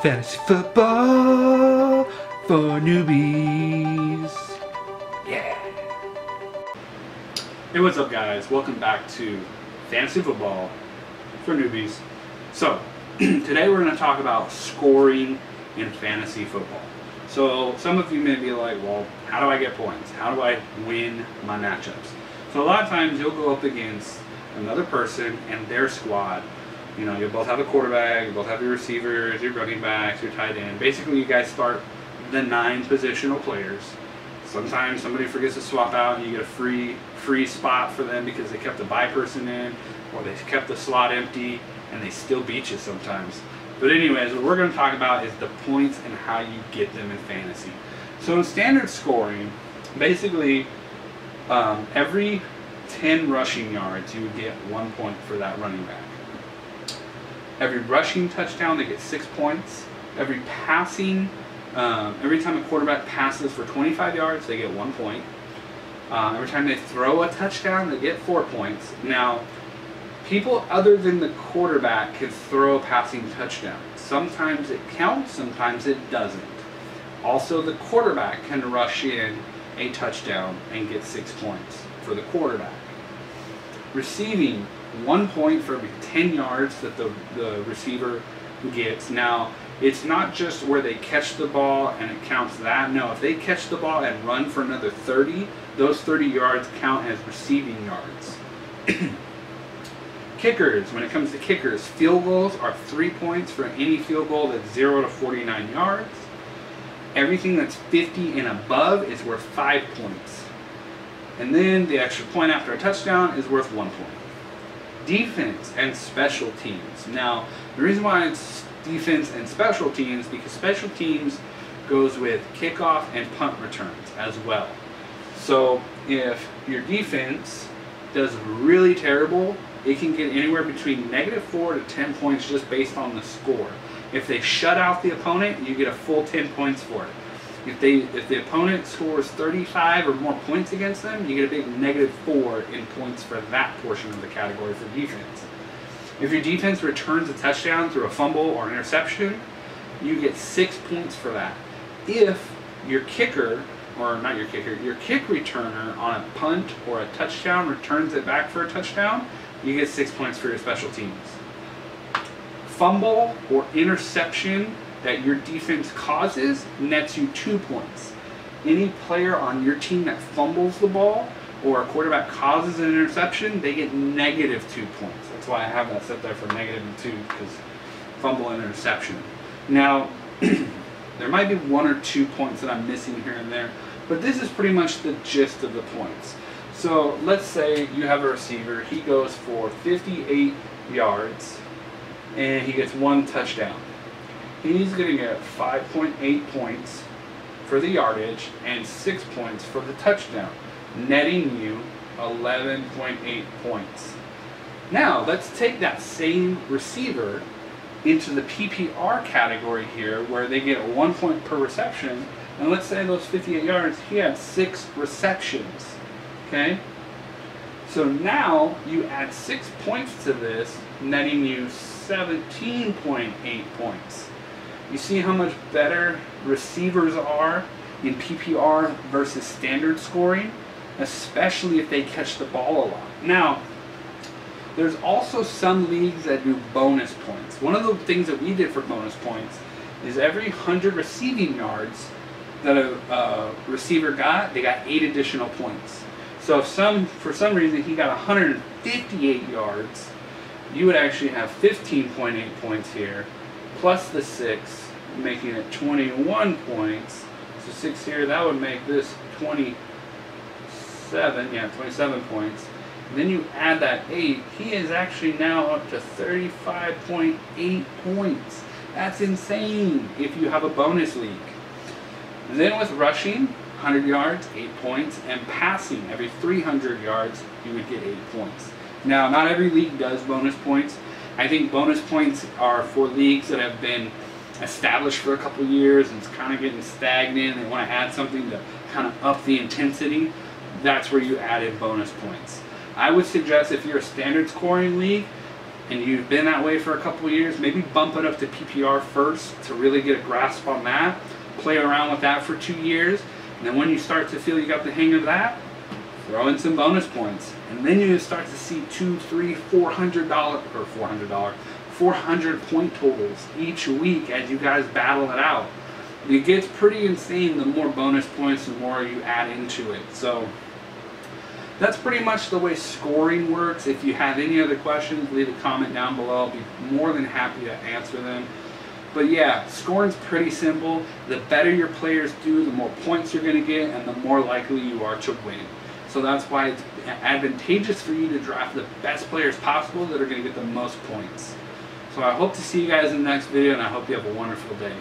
Fantasy football for newbies. Yeah. Hey, what's up, guys? Welcome back to Fantasy Football for Newbies. So, today we're going to talk about scoring in fantasy football. So, some of you may be like, well, how do I get points? How do I win my matchups? So, a lot of times you'll go up against another person and their squad. You know, you'll both have a quarterback, you both have your receivers, your running backs, your tight end. Basically, you guys start the 9 positional players. Sometimes somebody forgets to swap out and you get a free spot for them because they kept the bye person in, or they kept the slot empty, and they still beat you sometimes. But anyways, what we're going to talk about is the points and how you get them in fantasy. So in standard scoring, basically every 10 rushing yards you would get 1 point for that running back. Every rushing touchdown they get 6 points. Every passing, every time a quarterback passes for 25 yards they get 1 point. Every time they throw a touchdown they get 4 points. Now, people other than the quarterback can throw a passing touchdown. Sometimes it counts, sometimes it doesn't. Also, the quarterback can rush in a touchdown and get 6 points for the quarterback. Receiving, 1 point for every 10 yards that the receiver gets. Now, it's not just where they catch the ball and it counts that. No, if they catch the ball and run for another 30, those 30 yards count as receiving yards. Kickers, when it comes to kickers, field goals are 3 points for any field goal that's 0 to 49 yards. Everything that's 50 and above is worth 5 points. And then the extra point after a touchdown is worth 1 point. Defense and special teams. Now, the reason why it's defense and special teams, because special teams goes with kickoff and punt returns as well. So if your defense does really terrible, it can get anywhere between -4 to 10 points just based on the score. If they shut out the opponent, you get a full 10 points for it. If the opponent scores 35 or more points against them, you get a big -4 in points for that portion of the category for defense. If your defense returns a touchdown through a fumble or interception, you get 6 points for that. If your kicker, or not your kicker, your kick returner on a punt or a touchdown returns it back for a touchdown, you get 6 points for your special teams. Fumble or interception that your defense causes nets you 2 points. Any player on your team that fumbles the ball or a quarterback causes an interception, they get -2 points. That's why I have that set there for -2, because fumble and interception. Now, there might be 1 or 2 points that I'm missing here and there, but this is pretty much the gist of the points. So let's say you have a receiver, he goes for 58 yards and he gets 1 touchdown. He's going to get 5.8 points for the yardage and 6 points for the touchdown, netting you 11.8 points. Now, let's take that same receiver into the PPR category here, where they get 1 point per reception, and let's say those 58 yards, he had 6 receptions, okay? So now you add 6 points to this, netting you 17.8 points. You see how much better receivers are in PPR versus standard scoring, especially if they catch the ball a lot. Now, there's also some leagues that do bonus points. One of the things that we did for bonus points is every 100 receiving yards that a receiver got, they got 8 additional points. So if for some reason he got 158 yards, you would actually have 15.8 points here, plus the 6, making it 21 points. So 6 here, that would make this 27 points. And then you add that 8, he is actually now up to 35.8 points. That's insane if you have a bonus league. And then with rushing, 100 yards, 8 points, and passing, every 300 yards, you would get 8 points. Now, not every league does bonus points. I think bonus points are for leagues that have been established for a couple years and it's kind of getting stagnant. They want to add something to kind of up the intensity. That's where you add in bonus points. I would suggest if you're a standard scoring league, and you've been that way for a couple of years, maybe bump it up to PPR first to really get a grasp on that. Play around with that for 2 years, and then when you start to feel you got the hang of that, throw in some bonus points, and then you start to see $200, $300, $400 400 point totals each week as you guys battle it out. It gets pretty insane the more bonus points, the more you add into it. So that's pretty much the way scoring works. If you have any other questions, leave a comment down below. I'll be more than happy to answer them. But yeah, scoring's pretty simple. The better your players do, the more points you're going to get, and the more likely you are to win. So that's why it's advantageous for you to draft the best players possible that are going to get the most points. So I hope to see you guys in the next video, and I hope you have a wonderful day.